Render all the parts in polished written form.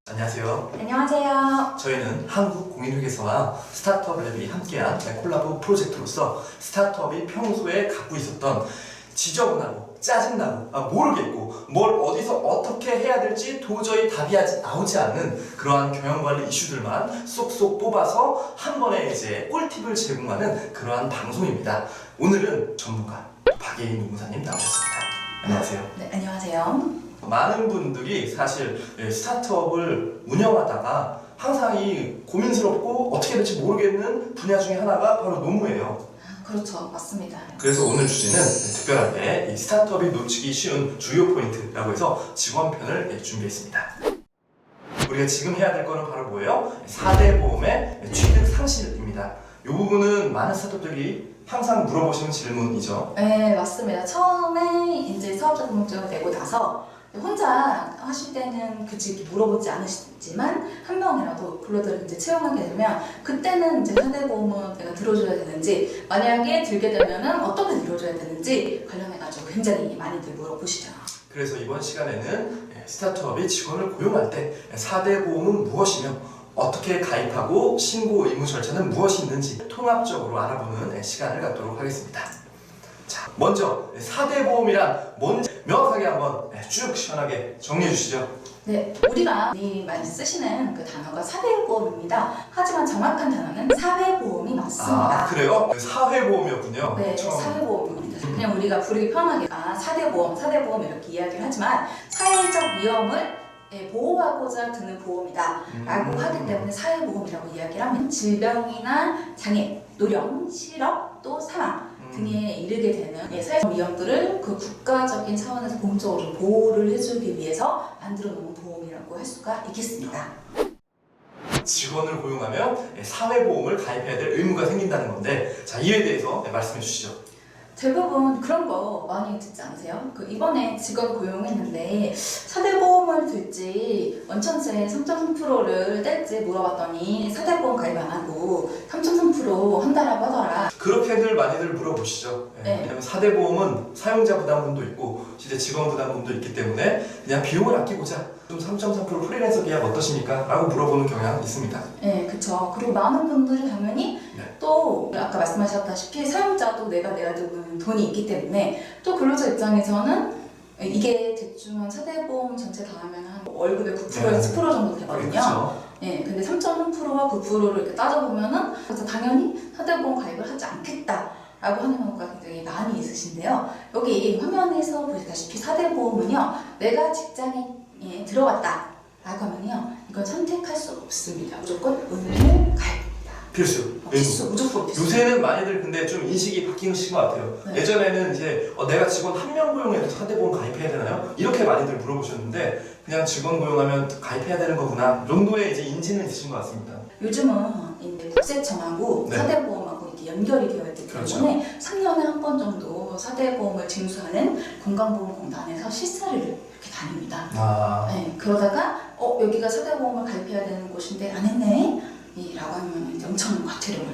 안녕하세요. 안녕하세요. 저희는 한국공인회계사와 스타트업랩이 함께한 콜라보 프로젝트로서 스타트업이 평소에 갖고 있었던 지저분하고 짜증나고 모르겠고 뭘 어디서 어떻게 해야 될지 도저히 답이 나오지 않는 그러한 경영관리 이슈들만 쏙쏙 뽑아서 한 번에 이제 꿀팁을 제공하는 그러한 방송입니다. 오늘은 전문가 박예인 노무사님 나오셨습니다. 안녕하세요. 네, 안녕하세요. 많은 분들이 사실 스타트업을 운영하다가 항상 이 고민스럽고 어떻게 될지 모르겠는 분야 중에 하나가 바로 노무예요. 그렇죠. 맞습니다. 그래서 오늘 주제는 특별하게 이 스타트업이 놓치기 쉬운 주요 포인트라고 해서 직원편을 준비했습니다. 우리가 지금 해야 될 거는 바로 뭐예요? 4대 보험의 취득 상실입니다. 이 부분은 많은 스타트업들이 항상 물어보시는 질문이죠. 네, 맞습니다. 처음에 이제 사업자 등록증을 내고 나서 혼자 하실 때는 굳이 물어보지 않으시지만 한 명이라도 불러들여 이제 채용하게 되면 그때는 이제 4대 보험은 내가 들어줘야 되는지 만약에 들게 되면은 어떻게 들어줘야 되는지 관련해가지고 굉장히 많이들 물어보시죠. 그래서 이번 시간에는 스타트업이 직원을 고용할 때 4대 보험은 무엇이며 어떻게 가입하고 신고 의무 절차는 무엇이 있는지 통합적으로 알아보는 시간을 갖도록 하겠습니다. 자, 먼저 4대 보험이란 뭔지 명확하게 한번 쭉 시원하게 정리해 주시죠. 네, 우리가 많이 쓰시는 그 단어가 사회보험입니다. 하지만 정확한 단어는 사회보험이 맞습니다. 아, 그래요? 사회보험이었군요. 네, 사회보험입니다. 그냥 우리가 부르기 편하게 4대보험, 4대보험 이렇게 이야기를 하지만 사회적 위험을 보호하고자 드는 보험이다 라고 하기 때문에 사회보험이라고 이야기를 하면 질병이나 장애, 노령, 실업, 또 사망 등에 이르게 되는 사회적 위험들을 그 국가적인 차원에서 공적으로 보호를 해주기 위해서 만들어 놓은 보험이라고 할 수가 있겠습니다. 직원을 고용하면 사회보험을 가입해야 될 의무가 생긴다는 건데, 자, 이에 대해서 말씀해 주시죠. 대부분 그런 거 많이 듣지 않으세요? 이번에 직원 고용했는데 4대 보험을 들지 원천세 3.3%를 뗄지 물어봤더니 4대 보험 가입 안 하고 3.3% 한다라고 하더라. 그렇게들 많이들 물어보시죠. 네. 왜냐면 4대 보험은 사용자 부담금도 있고 실제 직원 부담금도 있기 때문에 그냥 비용을 아끼고자 좀 3.3% 프리랜서 계약 어떠십니까? 라고 물어보는 경향이 있습니다. 네, 그쵸. 그리고 많은 분들이 당연히 또 아까 말씀하셨다시피 사용자도 내가 내야 되는 돈이 있기 때문에 또 근로자 입장에서는 이게 대충 한 4대 보험 전체 다 하면 한 월급의 9%에서 10% 정도 되거든요. 그렇죠. 예, 근데 3.3%와 9%를 이렇게 따져보면은 그래서 당연히 4대 보험 가입을 하지 않겠다라고 하는 경우가 굉장히 많이 있으신데요. 여기 화면에서 보시다시피 4대 보험은요, 내가 직장에 들어갔다 라고 하면요, 이건 선택할 수 없습니다. 무조건 의무 가입. 필수. 필수, 무조건 필수. 요새는 많이들 근데 좀 인식이 바뀌신 것 같아요. 네. 예전에는 이제 내가 직원 한 명 고용해도 4대 보험 가입해야 되나요? 이렇게 많이들 물어보셨는데 그냥 직원 고용하면 가입해야 되는 거구나 정도의 이제 인지는 있으신 것 같습니다. 요즘은 이제 국세청하고 네. 4대 보험하고 이렇게 연결이 되어 있기 때문에 3년에 한 번 정도 4대 보험을 징수하는 건강보험공단에서 실사를 이렇게 다닙니다. 네, 그러다가 여기가 4대 보험을 가입해야 되는 곳인데 안 했네? 라고 하면 이제 엄청 과태료를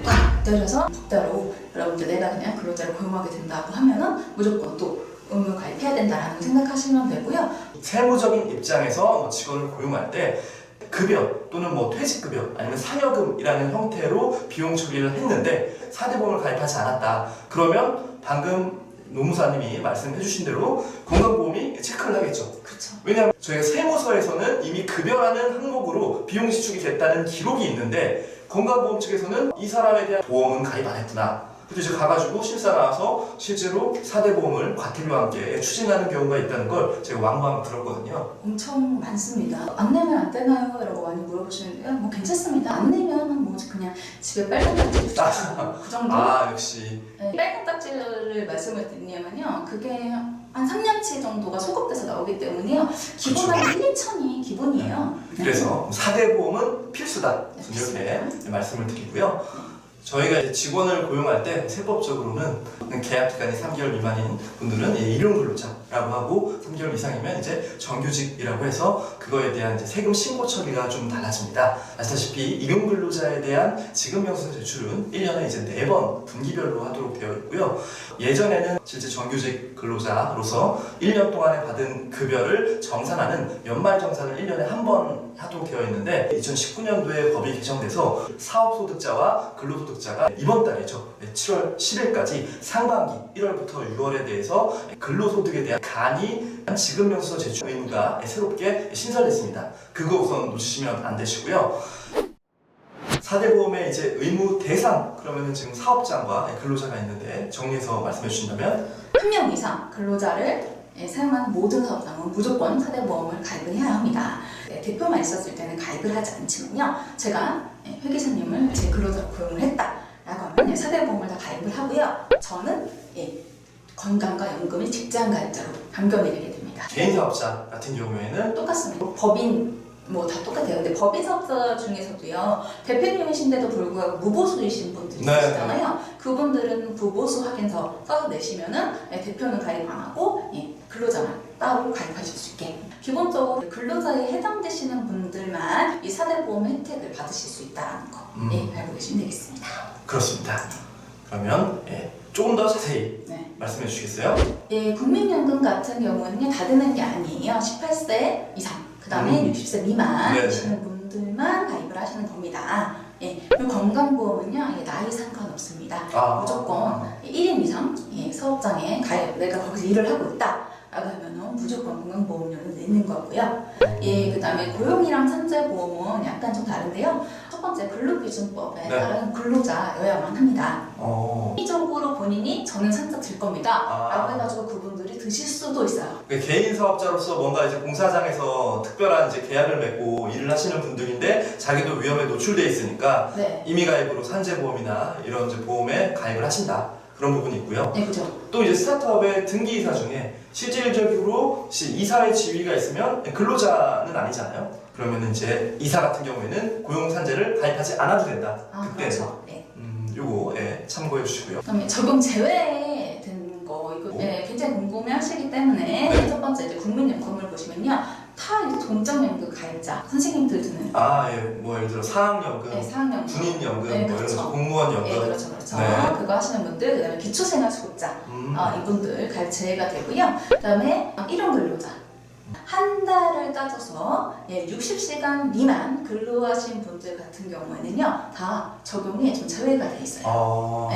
꽉 때려서 법대로 여러분들 내가 그냥 근로자를 고용하게 된다고 하면은 무조건 또 의무 가입해야 된다라는 걸 생각하시면 되고요. 세무적인 입장에서 직원을 고용할 때 급여 또는 퇴직급여 아니면 상여금이라는 형태로 비용 처리를 했는데 4대 보험을 가입하지 않았다. 그러면 방금 노무사님이 말씀해 주신 대로 건강보험이 체크를 하겠죠. 그렇죠. 왜냐하면 저희가 세무서에서는 이미 급여라는 항목으로 비용 지출이 됐다는 기록이 있는데 건강보험 측에서는 이 사람에 대한 보험은 가입 안 했구나. 그래서 이제 가가지고 실사 나와서 실제로 4대 보험을 과태료와 함께 추진하는 경우가 있다는 걸 제가 왕왕 들었거든요. 엄청 많습니다. 안 내면 안 되나요? 라고 많이 물어보시는데요. 괜찮습니다. 안 내면 그냥 집에 빨간 딱지를 주고 그 정도. 역시. 네, 빨간 딱지를 말씀을 드리냐면요. 그게 한 3년치 정도가 소급돼서 나오기 때문에요. 기본 한 1, 2천이 기본이에요. 그래서 4대 보험은 필수다. 네, 이렇게 말씀을 드리고요. 저희가 이제 직원을 고용할 때 세법적으로는 계약 기간이 3개월 미만인 분들은 일용 근로자라고 하고 3개월 이상이면 이제 정규직이라고 해서 그거에 대한 이제 세금 신고 처리가 좀 달라집니다. 아시다시피 일용 근로자에 대한 지급 영수증 제출은 1년에 이제 4번 분기별로 하도록 되어 있고요. 예전에는 실제 정규직 근로자로서 1년 동안에 받은 급여를 정산하는 연말정산을 1년에 한 번 하도록 되어 있는데 2019년도에 법이 개정돼서 사업소득자와 근로소득자가 이번 달이죠. 7월 10일까지 상반기 1월부터 6월에 대해서 근로소득에 대한 간이 지급명세서 제출 의무가 새롭게 신설됐습니다. 그거 우선 놓치시면 안 되시고요. 4대 보험의 이제 의무 대상, 그러면은 지금 사업장과 근로자가 있는데 정리해서 말씀해 주신다면? 한 명 이상 근로자를 사용하는 모든 사업장은 무조건 4대 보험을 가입을 해야 합니다. 대표만 있었을 때는 가입을 하지 않지만요. 제가 회계사님을 제 근로자로 고용을 했다라고 하면 4대 보험을 다 가입을 하고요. 저는 건강과 연금을 직장 가입자로 변경내리게 됩니다. 개인 사업자 같은 경우에는 똑같습니다. 법인 뭐 다 똑같아요. 근데 법인 사업자 중에서도요, 대표님이신데도 불구하고 무보수이신 분들이 네. 계시잖아요. 그분들은 무보수 확인서 써서 내시면은 대표는 가입 안 하고 근로자만 따로 가입하실 수 있게. 기본적으로 근로자에 해당되시는 분들만 이 4대 보험 혜택을 받으실 수 있다는 거 알고 계시면 되겠습니다. 그렇습니다. 그러면 조금 더 자세히 네. 말씀해 주시겠어요? 국민연금 같은 경우는요, 다 드는 게 아니에요. 18세 이상, 그 다음에 60세 미만이시는 분들만 가입을 하시는 겁니다. 그리고 건강보험은요, 나이 상관없습니다. 무조건 1인 이상 사업장에 가입, 내가 거기서 일을 하고 있다 라고 하면 무조건 건강보험료를 내는 거고요. 그 다음에 고용이랑 산재보험은 약간 좀 다른데요. 첫 번째 근로기준법에 따른 근로자여야만 합니다. 개인적으로 본인이 저는 산재 들 겁니다 라고 해가지고 그분들이 드실 수도 있어요. 개인 사업자로서 뭔가 이제 공사장에서 특별한 이제 계약을 맺고 일을 하시는 분들인데 자기도 위험에 노출돼 있으니까 임의 가입으로 산재보험이나 이런 이제 보험에 가입을 하신다. 그런 부분이 있고요. 네, 그죠. 또 이제 스타트업의 등기이사 중에 실질적으로 이사의 지위가 있으면 근로자는 아니잖아요. 그러면 이제 이사 같은 경우에는 고용산재를 가입하지 않아도 된다. 그때 그렇죠. 요거 참고해 주시고요. 그다음에 적용 제외된 거 이거 굉장히 궁금해하시기 때문에 첫 번째 이제 국민연금을 보시면요. 타 동적연금 가입자 선생님들 드는 뭐 예를 들어 사학연금, 사학연금, 군인연금, 뭐 그렇죠. 이런 거 공무원연금, 그렇죠. 그거 하시는 분들, 그다음에 기초생활수급자 이분들 가입 제외가 되고요. 그다음에 일용 근로자 한 달을 따져서 60시간 미만 근로하신 분들 같은 경우에는요, 다 적용이 좀 제외가 돼 있어요.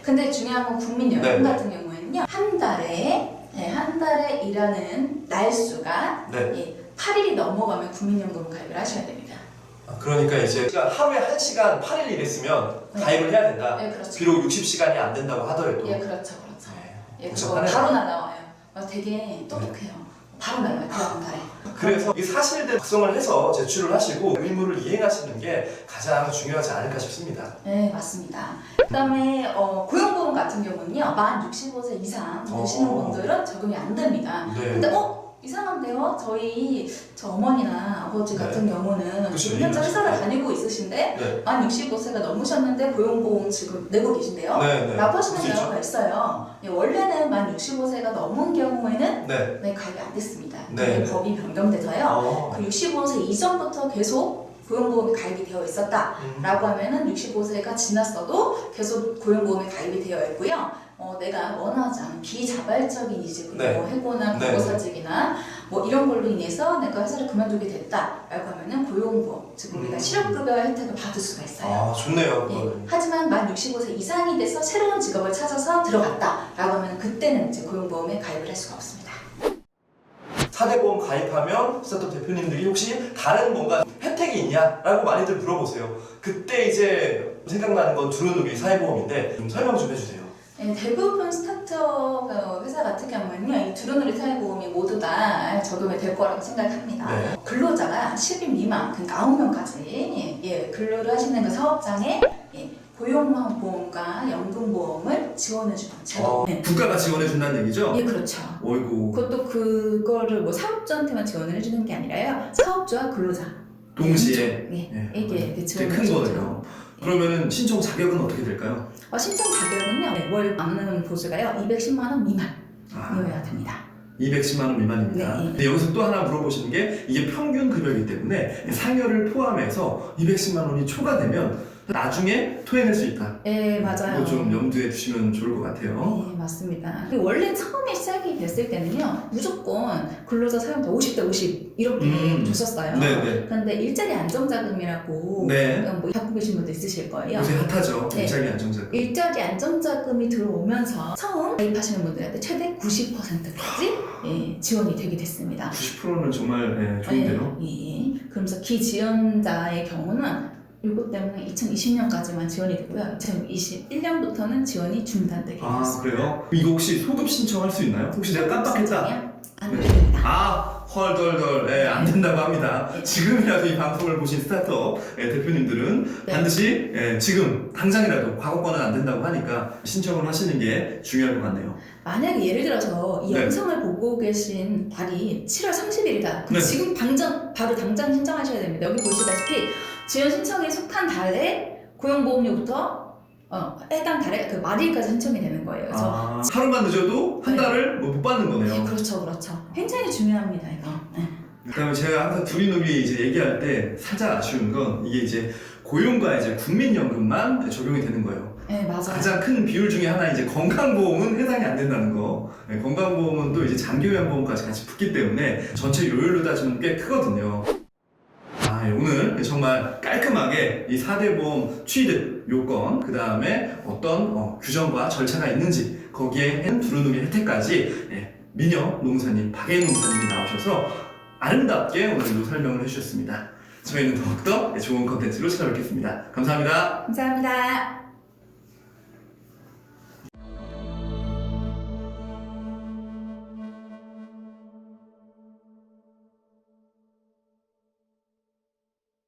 근데 중요한 건 국민연금 같은 경우에는요, 한 달에 일하는 날수가 8일이 넘어가면 국민연금 가입을 하셔야 됩니다. 그러니까 이제 하루에 1시간 8일 일했으면 가입을 해야 된다. 그렇죠. 비록 60시간이 안 된다고 하더라도. 그렇죠. 그거 복잡하네요. 바로 날라와요. 되게 똑똑해요. 바로 날라와요. 그 다음 달에. 그래서 이 사실대로 작성을 해서 제출을 하시고 의무를 이행하시는 게 가장 중요하지 않을까 싶습니다. 네, 맞습니다. 그다음에 고용보험 같은 경우는요, 만 65세 이상 되시는 분들은 적용이 안 됩니다. 근데 이상한데요? 저 어머니나 아버지 같은 경우는 현재 회사를 다니고 있으신데 만 65세가 넘으셨는데 고용보험 지금 내고 계신데요? 라고 하시는 경우가 있어요. 원래는 만 65세가 넘은 경우에는 가입이 안 됐습니다. 법이 변경돼서요. 그 65세 이전부터 계속 고용보험에 가입이 되어 있었다 라고 하면은 65세가 지났어도 계속 고용보험에 가입이 되어 있고요. 내가 원하지 않은 비자발적인 이직으로 해고나 보고사직이나 뭐 이런 걸로 인해서 내가 회사를 그만두게 됐다 라고 하면은 고용보험, 즉 우리가 실업급여 혜택을 받을 수가 있어요. 좋네요. 하지만 만 65세 이상이 돼서 새로운 직업을 찾아서 들어갔다 라고 하면 그때는 이제 고용보험에 가입을 할 수가 없습니다. 4대 보험 가입하면 스타트업 대표님들이 혹시 다른 뭔가 혜택이 있냐라고 많이들 물어보세요. 그때 이제 생각나는 건 두루누기 사회보험인데 좀 설명 좀 해주세요. 대부분 스타트업 회사 같은 경우는요, 이 두루누리 사회보험이 모두 다 적용이 될 거라고 생각합니다. 근로자가 10인 미만, 그러니까 9명까지 근로를 하시는 그 사업장에 고용보험과 연금보험을 지원해주는 제도. 국가가 지원해준다는 얘기죠? 그렇죠. 어이구. 그것도 그거를 뭐 사업주한테만 지원을 해주는 게 아니라요, 사업주와 근로자 동시에 이게 지원을 큰 거네요. 그러면은 신청 자격은 어떻게 될까요? 신청 자격은요, 월 받는 보수가요 210만 원 미만이어야 됩니다. 210만 원 미만입니다. 근데 여기서 또 하나 물어보시는 게 이게 평균 급여이기 때문에 상여를 포함해서 210만 원이 초과되면 나중에 토해낼 수 있다. 네, 맞아요. 이거 좀 염두에 두시면 좋을 것 같아요. 네, 맞습니다. 원래 처음에 시작이 됐을 때는요, 무조건 근로자 사용자 50대 50 이렇게 줬었어요. 네네. 그런데 일자리 안정자금이라고 네. 뭐 갖고 계신 분도 있으실 거예요. 요새 핫하죠. 네. 일자리 안정자금. 일자리 안정자금이 들어오면서 처음 가입하시는 분들한테 최대 90%까지 예, 지원이 되게 됐습니다. 90%는 정말 좋은데요. 예. 그러면서 기지원자의 경우는 이것 때문에 2020년까지만 지원이 되고요. 2021년부터는 지원이 중단되게 아 됐습니다. 그래요? 이거 혹시 소급 신청할 수 있나요? 혹시 내가 깜빡했다. 안 됩니다. 아 헐덜덜 안 된다고 합니다. 지금이라도 이 방송을 보신 스타트업 대표님들은 네. 반드시 지금 당장이라도 과거권은 안 된다고 하니까 신청을 하시는 게 중요할 것 같네요. 만약에 예를 들어서 이 네. 영상을 보고 계신 날이 7월 30일이다. 네. 지금 바로 당장 신청하셔야 됩니다. 여기 보시다시피 지원 신청에 속한 달에 고용보험료부터 해당 달에 그 말일까지 신청이 되는 거예요. 그래서 하루만 늦어도 한 달을 못 받는 거네요. 그렇죠. 굉장히 중요합니다, 이거. 네. 그다음에 제가 항상 두리누리 이제 얘기할 때 살짝 아쉬운 건 이게 이제 고용과 이제 국민연금만 적용이 되는 거예요. 네, 맞아요. 가장 큰 비율 중에 하나 이제 건강보험은 해당이 안 된다는 거. 건강보험은 또 이제 장기요양보험까지 같이 붙기 때문에 전체 요율로 따지면 꽤 크거든요. 오늘 정말 깔끔하게 이 4대 보험 취득 요건, 그 다음에 어떤 규정과 절차가 있는지 거기에 두루누리 혜택까지 미녀 농사님, 박예인 농사님이 나오셔서 아름답게 오늘도 설명을 해주셨습니다. 저희는 더욱더 좋은 컨텐츠로 찾아뵙겠습니다. 감사합니다. 감사합니다.